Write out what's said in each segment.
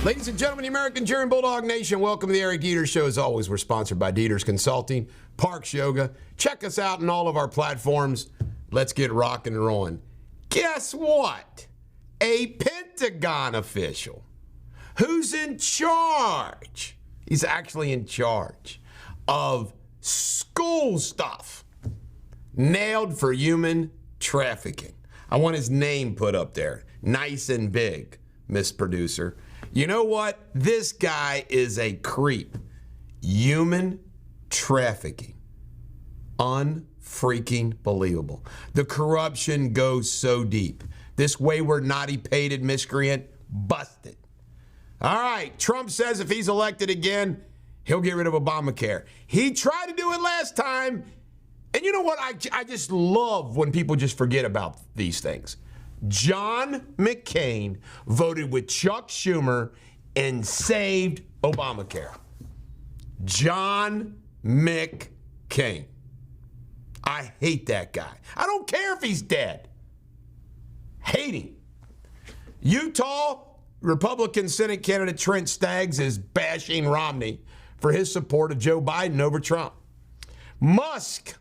Ladies and gentlemen, the American German Bulldog Nation, welcome to the Eric Deters Show. As always, we're sponsored by Deters Consulting, Parks Yoga. Check us out on all of our platforms. Let's get rocking and rolling. Guess what? A Pentagon official who's in charge, he's actually in charge of school stuff, nailed for human trafficking. I want his name put up there, nice and big, Miss Producer. You know what? This guy is a creep. Human trafficking. Unfreaking believable. The corruption goes so deep. This wayward, naughty, pated miscreant, busted. All right, Trump says if he's elected again, he'll get rid of Obamacare. He tried to do it last time. And you know what? I just love when people just forget about these things. John McCain voted with Chuck Schumer and saved Obamacare. John McCain. I hate that guy. I don't care if he's dead. Hate him. Utah Republican Senate candidate Trent Staggs is bashing Romney for his support of Joe Biden over Trump. Musk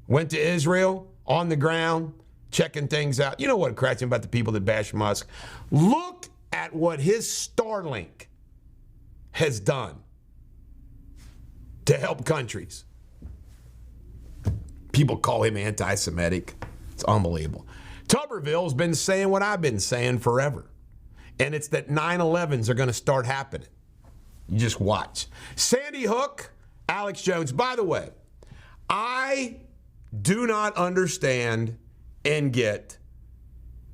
went to Israel on the ground, checking things out. You know what cracks me about the people that bash Musk? Look at what his Starlink has done to help countries. People call him anti-Semitic. It's unbelievable. Tuberville's been saying what I've been saying forever. And it's that 9/11s are going to start happening. You just watch. Sandy Hook, Alex Jones. By the way, I do not understand and get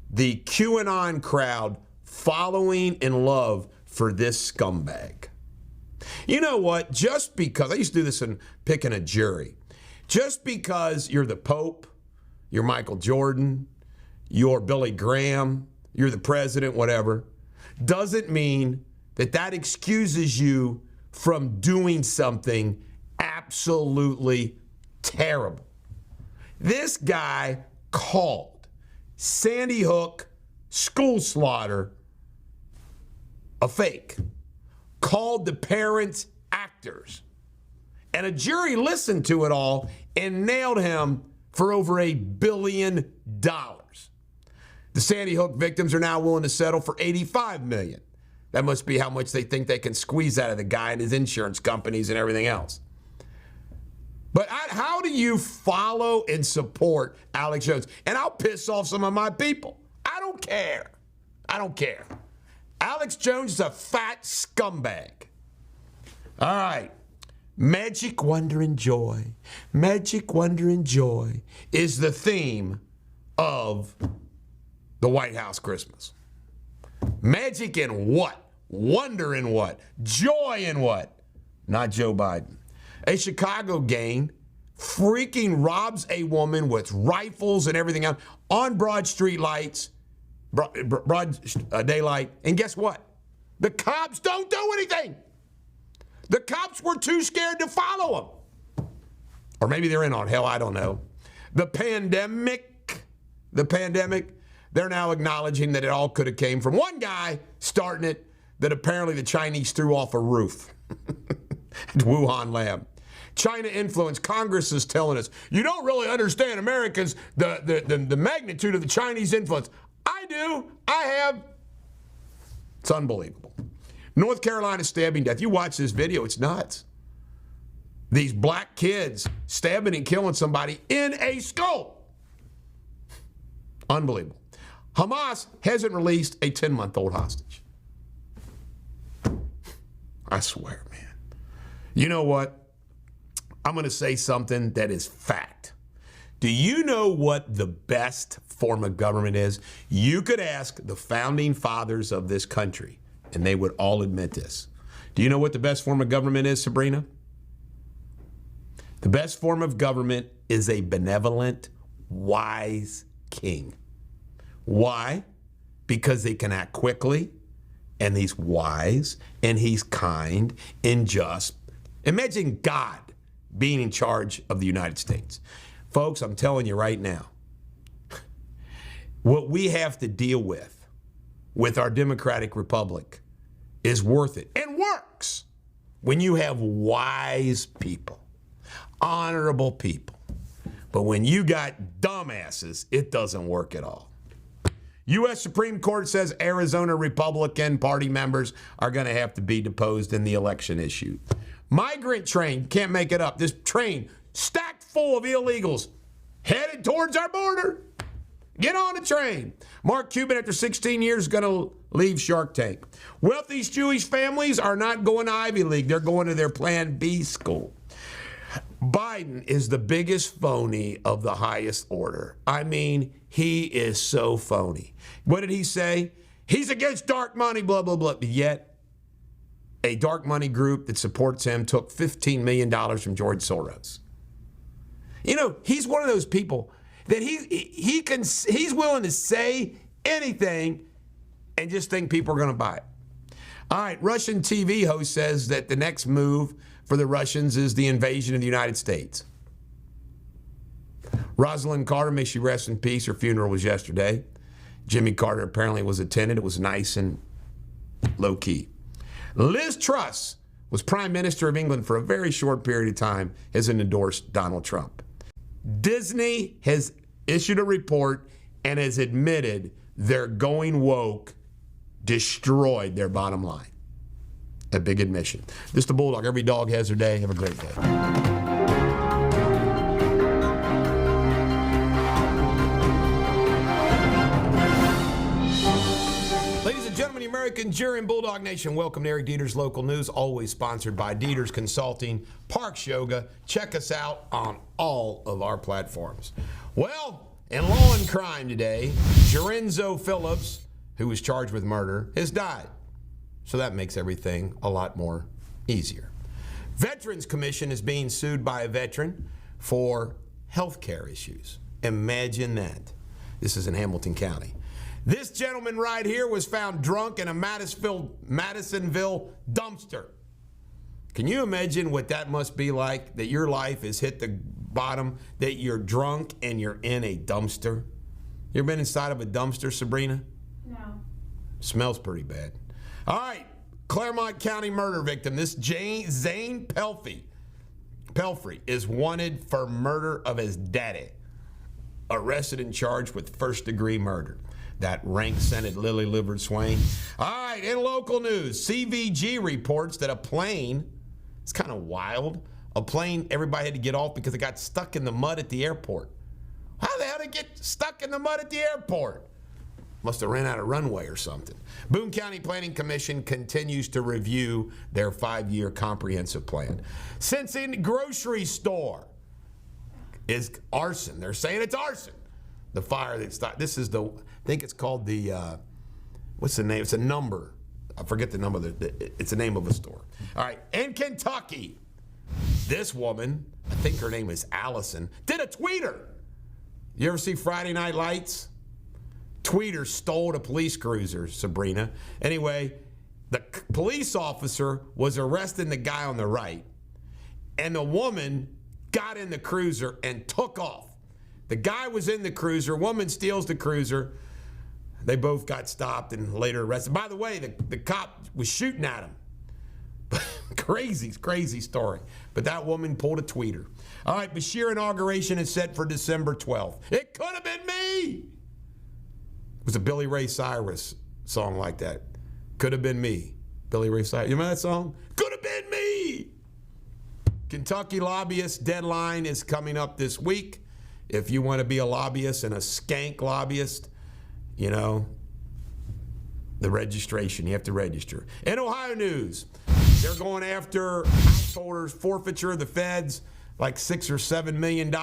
the QAnon crowd following in love for this scumbag. You know what? Just because, I used to do this in picking a jury, just because you're the Pope, you're Michael Jordan, you're Billy Graham, you're the president, whatever, doesn't mean that that excuses you from doing something absolutely terrible. This guy called Sandy Hook school slaughter a fake, called the parents actors, and a jury listened to it all and nailed him for over $1 billion. The Sandy Hook victims are now willing to settle for $85 million. That must be how much they think they can squeeze out of the guy and his insurance companies and everything else. But how do you follow and support Alex Jones? And I'll piss off some of my people. I don't care. I don't care. Alex Jones is a fat scumbag. All right. Magic, wonder, and joy. Magic, wonder, and joy is the theme of the White House Christmas. Magic in what? Wonder in what? Joy in what? Not Joe Biden. A Chicago gang freaking robs a woman with rifles and everything else on broad street lights, broad daylight. And guess what? The cops don't do anything. The cops were too scared to follow them. Or maybe they're in on hell, I don't know. The pandemic, they're now acknowledging that it all could have came from one guy starting it that apparently the Chinese threw off a roof at Wuhan lab. China influence, Congress is telling us, you don't really understand Americans, the magnitude of the Chinese influence. I do. I have. It's unbelievable. North Carolina stabbing death. You watch this video, it's nuts. These black kids stabbing and killing somebody in a school. Unbelievable. Hamas hasn't released a 10-month-old hostage. I swear, man. You know what? I'm going to say something that is fact. Do you know what the best form of government is? You could ask the founding fathers of this country, and they would all admit this. Do you know what the best form of government is, Sabrina? The best form of government is a benevolent, wise king. Why? Because they can act quickly, and he's wise, and he's kind and just. Imagine God being in charge of the United States. Folks, I'm telling you right now, what we have to deal with our democratic republic is worth it and works when you have wise people, honorable people. But when you got dumbasses, it doesn't work at all. U.S. Supreme Court says Arizona Republican Party members are going to have to be deposed in the election issue. Migrant train, can't make it up. This train stacked full of illegals headed towards our border. Get on the train. Mark Cuban, after 16 years, is going to leave Shark Tank. Wealthy Jewish families are not going to Ivy League. They're going to their Plan B school. Biden is the biggest phony of the highest order. I mean, he is so phony. What did he say? He's against dark money, blah, blah, blah. Yet, a dark money group that supports him took $15 million from George Soros. You know, he's one of those people that he's willing to say anything and just think people are going to buy it. All right, Russian TV host says that the next move for the Russians is the invasion of the United States. Rosalind Carter, may she rest in peace. Her funeral was yesterday. Jimmy Carter apparently was attended. It was nice and low-key. Liz Truss was Prime Minister of England for a very short period of time, has endorsed Donald Trump. Disney has issued a report and has admitted they're going woke, destroyed their bottom line. A big admission. This is the Bulldog. Every dog has their day. Have a great day. Ladies and gentlemen, the American jury and Bulldog Nation, welcome to Eric Deters Local News, always sponsored by Deters Consulting, Parks Yoga. Check us out on all of our platforms. Well, in law and crime today, Jerenzo Phillips, who was charged with murder, has died. So that makes everything a lot more easier. Veterans Commission is being sued by a veteran for health care issues. Imagine that. This is in Hamilton County. This gentleman right here was found drunk in a Madisonville dumpster. Can you imagine what that must be like, that your life has hit the bottom, that you're drunk and you're in a dumpster? You ever been inside of a dumpster, Sabrina? No. Smells pretty bad. All right, Claremont County murder victim. This Zane Pelfrey is wanted for murder of his daddy. Arrested and charged with first-degree murder. That rank-scented lily-livered swain. All right, in local news, CVG reports that a plane, it's kind of wild, a plane everybody had to get off because it got stuck in the mud at the airport. How the hell did it get stuck in the mud at the airport? Must have ran out of runway or something. Boone County Planning Commission continues to review their 5-year comprehensive plan. Cincinnati grocery store is arson. They're saying it's arson. The fire that started. This is I think it's called the, what's the name? It's a number. I forget the number. It's the name of a store. All right, in Kentucky, this woman, I think her name is Allison, did a tweeter. You ever see Friday Night Lights? Tweeter stole a police cruiser, Sabrina. Anyway, the police officer was arresting the guy on the right, and the woman got in the cruiser and took off. The guy was in the cruiser. Woman steals the cruiser. They both got stopped and later arrested. By the way, the cop was shooting at him. Crazy story. But that woman pulled a tweeter. All right, Bashir inauguration is set for December 12th. It could have been me. It was a Billy Ray Cyrus song like that. Could have been me. Billy Ray Cyrus. You remember that song? Could have been me. Kentucky lobbyist deadline is coming up this week. If you want to be a lobbyist and a skank lobbyist, you know, the registration, you have to register. In Ohio news, they're going after householders, forfeiture of the feds, like $6 or $7 million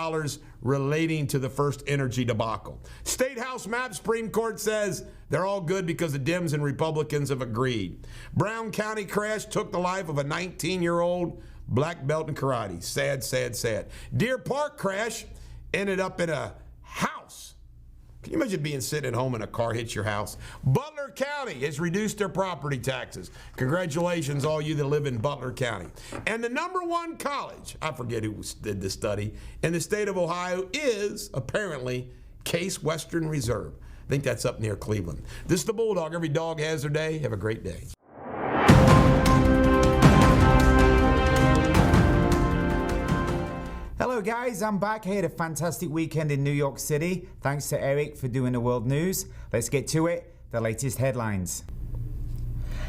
relating to the First Energy debacle. State House map, Supreme Court says they're all good because the Dems and Republicans have agreed. Brown County crash took the life of a 19-year-old black belt in karate. Sad. Deer Park crash ended up in a house. Can you imagine being sitting at home and a car hits your house? Butler County has reduced their property taxes. Congratulations, all you that live in Butler County. And the #1 college, I forget who did this study, in the state of Ohio is apparently Case Western Reserve. I think that's up near Cleveland. This is the Bulldog. Every dog has their day. Have a great day. guys, I'm back. I had a fantastic weekend in New York City. Thanks to Eric for doing the world news. Let's get to it. The latest headlines.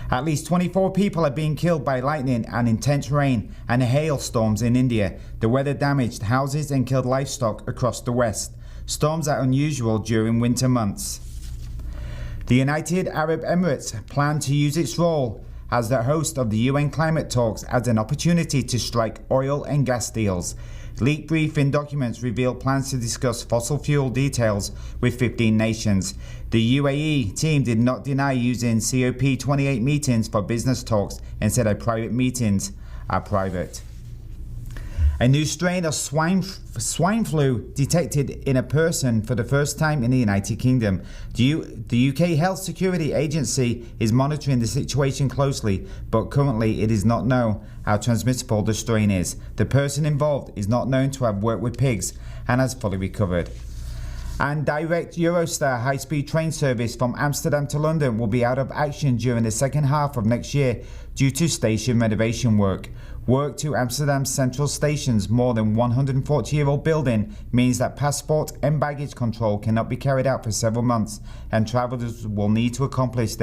At least 24 people are being killed by lightning and intense rain and hailstorms in India. The weather damaged houses and killed livestock across the West. Storms are unusual during winter months. The United Arab Emirates plan to use its role as the host of the UN climate talks as an opportunity to strike oil and gas deals. Leaked briefing documents reveal plans to discuss fossil fuel details with 15 nations. The UAE team did not deny using COP28 meetings for business talks and said that private meetings are private. A new strain of swine flu detected in a person for the first time in the United Kingdom. The UK Health Security Agency is monitoring the situation closely, but currently it is not known how transmissible the strain is. The person involved is not known to have worked with pigs and has fully recovered. And direct Eurostar high-speed train service from Amsterdam to London will be out of action during the second half of next year due to station renovation work. Work to Amsterdam's central station's more than 140-year-old building means that passport and baggage control cannot be carried out for several months, and travellers will need to accomplish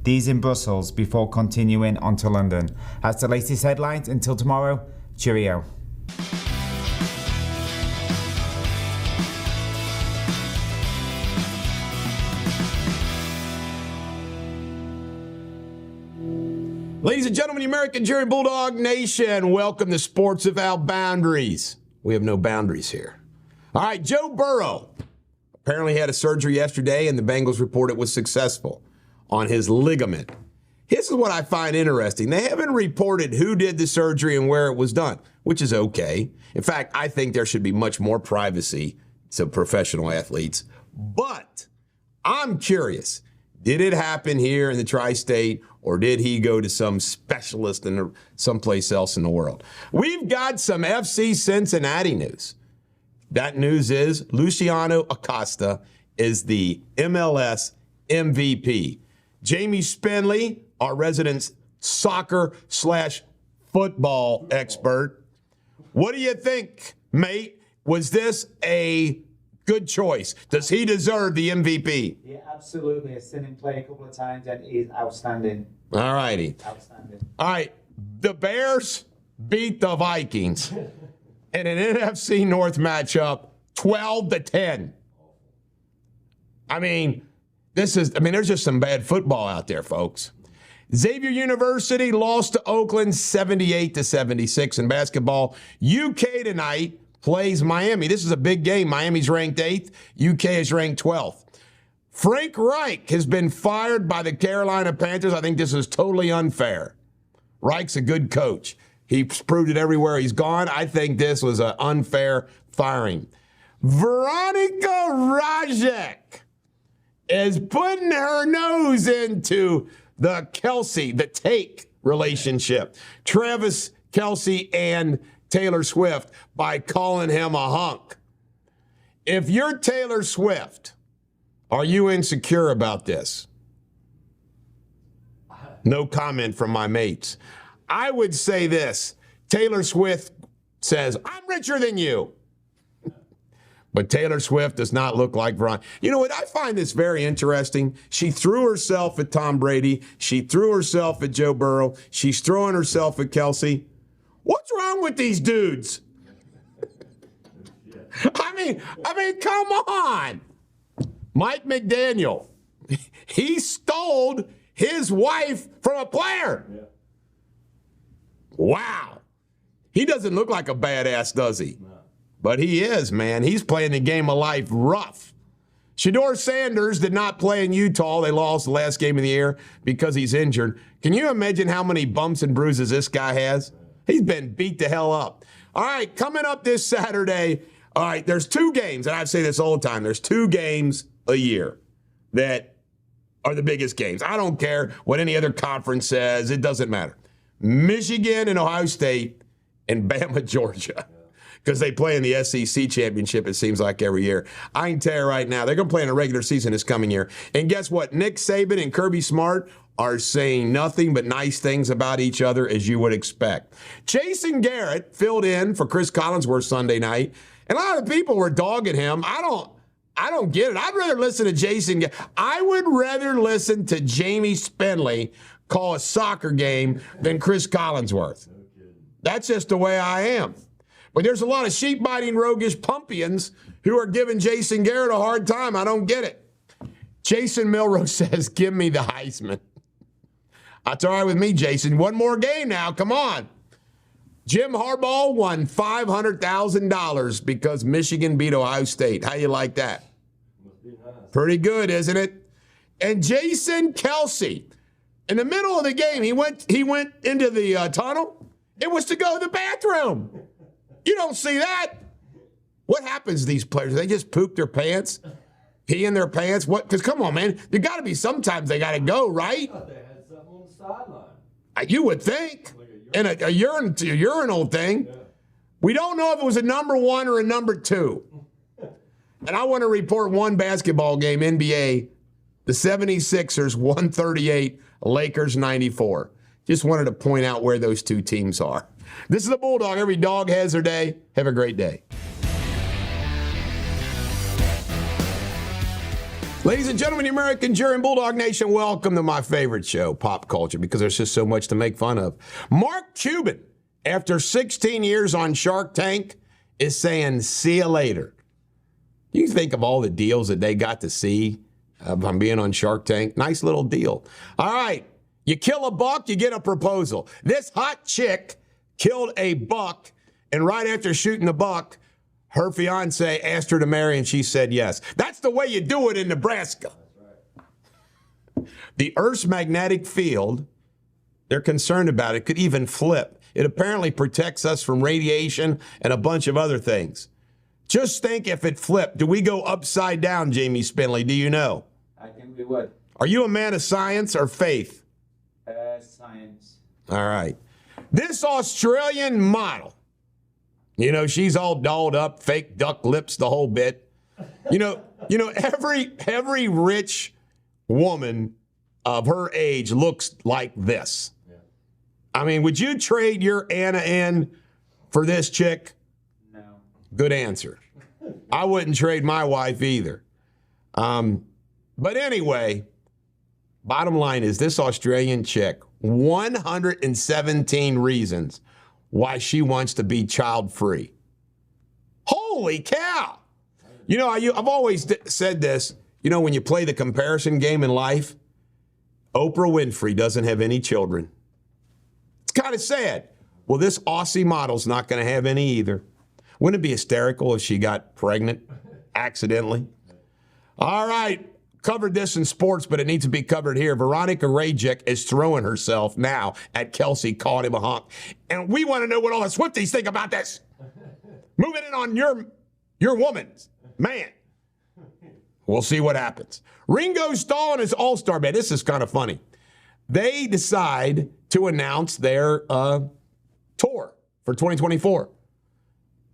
these in Brussels before continuing on to London. That's the latest headlines. Until tomorrow, cheerio. Ladies and gentlemen, the American Jerry Bulldog Nation, welcome to Sports Without Boundaries. We have no boundaries here. All right, Joe Burrow apparently had a surgery yesterday, and the Bengals report it was successful on his ligament. This is what I find interesting. They haven't reported who did the surgery and where it was done, which is okay. In fact, I think there should be much more privacy to professional athletes. But I'm curious. Did it happen here in the tri-state, or did he go to some specialist in someplace else in the world? We've got some FC Cincinnati news. That news is Luciano Acosta is the MLS MVP. Jamie Spenley, our resident soccer/football expert. What do you think, mate? Was this a good choice? Does he deserve the MVP? Yeah, absolutely. I've seen him play a couple of times and he's outstanding. All righty. Outstanding. All right. The Bears beat the Vikings in an NFC North matchup 12-10. I mean, there's just some bad football out there, folks. Xavier University lost to Oakland 78-76 in basketball. UK tonight plays Miami. This is a big game. Miami's ranked 8th. UK is ranked 12th. Frank Reich has been fired by the Carolina Panthers. I think this is totally unfair. Reich's a good coach. He's proved it everywhere he's gone. I think this was an unfair firing. Veronica Rajek is putting her nose into the Tate relationship. Travis Kelce and Taylor Swift by calling him a hunk. If you're Taylor Swift, are you insecure about this? No comment from my mates. I would say this. Taylor Swift says, I'm richer than you. But Taylor Swift does not look like Veronica. You know what? I find this very interesting. She threw herself at Tom Brady. She threw herself at Joe Burrow. She's throwing herself at Kelce. What's wrong with these dudes? I mean, come on. Mike McDaniel, he stole his wife from a player. Yeah. Wow. He doesn't look like a badass, does he? No. But he is, man. He's playing the game of life rough. Shedeur Sanders did not play in Utah. They lost the last game of the year because he's injured. Can you imagine how many bumps and bruises this guy has? He's been beat the hell up. All right, coming up this Saturday, all right, there's 2 games, and I say this all the time. There's 2 games a year that are the biggest games. I don't care what any other conference says. It doesn't matter. Michigan and Ohio State and Bama, Georgia, because they play in the SEC championship, it seems like, every year. I can tell you right now, they're going to play in a regular season this coming year. And guess what? Nick Saban and Kirby Smart are saying nothing but nice things about each other, as you would expect. Jason Garrett filled in for Chris Collinsworth Sunday night, and a lot of people were dogging him. I don't get it. I'd rather listen to Jason. I would rather listen to Jamie Spinley call a soccer game than Chris Collinsworth. That's just the way I am. But there's a lot of sheep-biting, roguish pumpians who are giving Jason Garrett a hard time. I don't get it. Jason Milrose says, give me the Heisman. That's all right with me, Jason. One more game now. Come on. Jim Harbaugh won $500,000 because Michigan beat Ohio State. How you like that? Pretty good, isn't it? And Jason Kelsey, in the middle of the game, he went into the tunnel. It was to go to the bathroom. You don't see that. What happens to these players? They just poop their pants, pee in their pants. What? Because come on, man, there got to be sometimes they got to go, right? They had something on the sideline. You would think, and a urinal thing. Yeah. We don't know if it was a number 1 or a number 2. And I want to report one basketball game, NBA, the 76ers 138, Lakers 94. Just wanted to point out where those two teams are. This is the Bulldog. Every dog has their day. Have a great day. Ladies and gentlemen, the American jury and Bulldog Nation, welcome to my favorite show, Pop Culture, because there's just so much to make fun of. Mark Cuban, after 16 years on Shark Tank, is saying, see you later. You think of all the deals that they got to see from being on Shark Tank. Nice little deal. All right, you kill a buck, you get a proposal. This hot chick killed a buck, and right after shooting the buck, her fiance asked her to marry, and she said yes. That's the way you do it in Nebraska. Right. The Earth's magnetic field, they're concerned about it, could even flip. It apparently protects us from radiation and a bunch of other things. Just think if it flipped. Do we go upside down, Jamie Spinley? Do you know? I think we would. Are you a man of science or faith? Science. All right. This Australian model, you know, she's all dolled up, fake duck lips, the whole bit. You know, every rich woman of her age looks like this. Yeah. I mean, would you trade your Anna in for this chick? No. Good answer. I wouldn't trade my wife either. But anyway, bottom line is this Australian chick, 117 reasons why she wants to be child-free. Holy cow! You know, I've always said this. You know, when you play the comparison game in life, Oprah Winfrey doesn't have any children. It's kind of sad. Well, this Aussie model's not going to have any either. Wouldn't it be hysterical if she got pregnant accidentally? All right. Covered this in sports, but it needs to be covered here. Veronica Rajek is throwing herself now at Kelsey, caught him a honk. And we want to know what all the Swifties think about this. Moving in on your woman, man. We'll see what happens. Ringo Starr and his All-Star Band. This is kind of funny. They decide to announce their tour for 2024.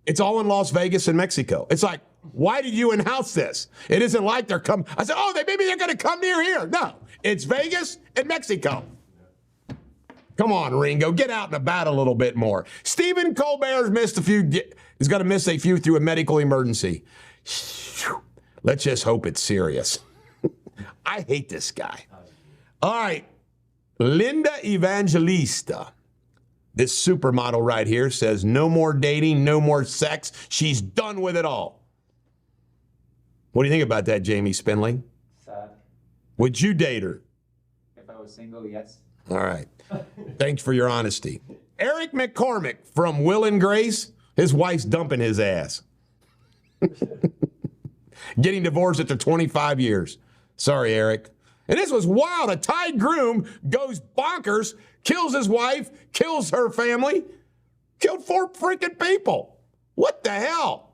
It's all in Las Vegas and Mexico. It's like, why did you announce this? It isn't like they're coming. I said, maybe they're going to come near here. No, it's Vegas and Mexico. Come on, Ringo, get out and about a little bit more. Stephen Colbert is going to miss a few through a medical emergency. Let's just hope it's serious. I hate this guy. All right, Linda Evangelista. This supermodel right here says no more dating, no more sex. She's done with it all. What do you think about that, Jamie Spinley? Sad. Would you date her? If I was single, yes. All right. Thanks for your honesty. Eric McCormick from Will and Grace, his wife's dumping his ass. Getting divorced after 25 years. Sorry, Eric. And this was wild. A Thai groom goes bonkers, kills his wife, kills her family, killed 4 freaking people. What the hell?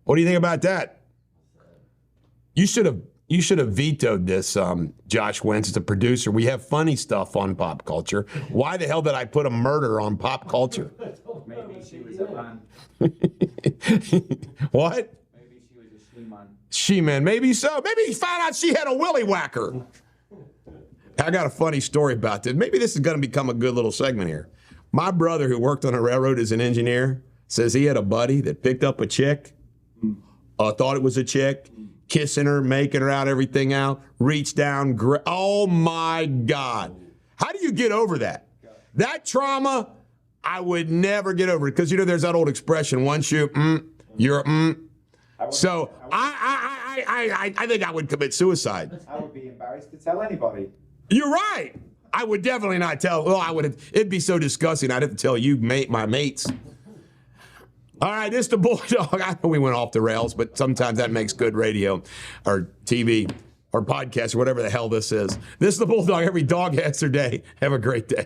What do you think about that? You should have vetoed this, Josh Wentz, as a producer. We have funny stuff on Pop Culture. Why the hell did I put a murder on Pop Culture? Maybe she was a man. What? Maybe she was a she-man. She-man, maybe so. Maybe he found out she had a willy whacker. I got a funny story about this. Maybe this is going to become a good little segment here. My brother, who worked on a railroad as an engineer, says he had a buddy that picked up a chick, thought it was a chick, kissing her, making her out, everything out, reached down, oh my God. How do you get over that? That trauma, I would never get over it. Because, there's that old expression, once you're So I think I would commit suicide. I would be embarrassed to tell anybody. You're right. I would definitely not tell. Well, it'd be so disgusting. I'd have to tell you, my mates. All right, this is the Bulldog. I know we went off the rails, but sometimes that makes good radio or TV or podcast or whatever the hell this is. This is the Bulldog. Every dog has their day. Have a great day.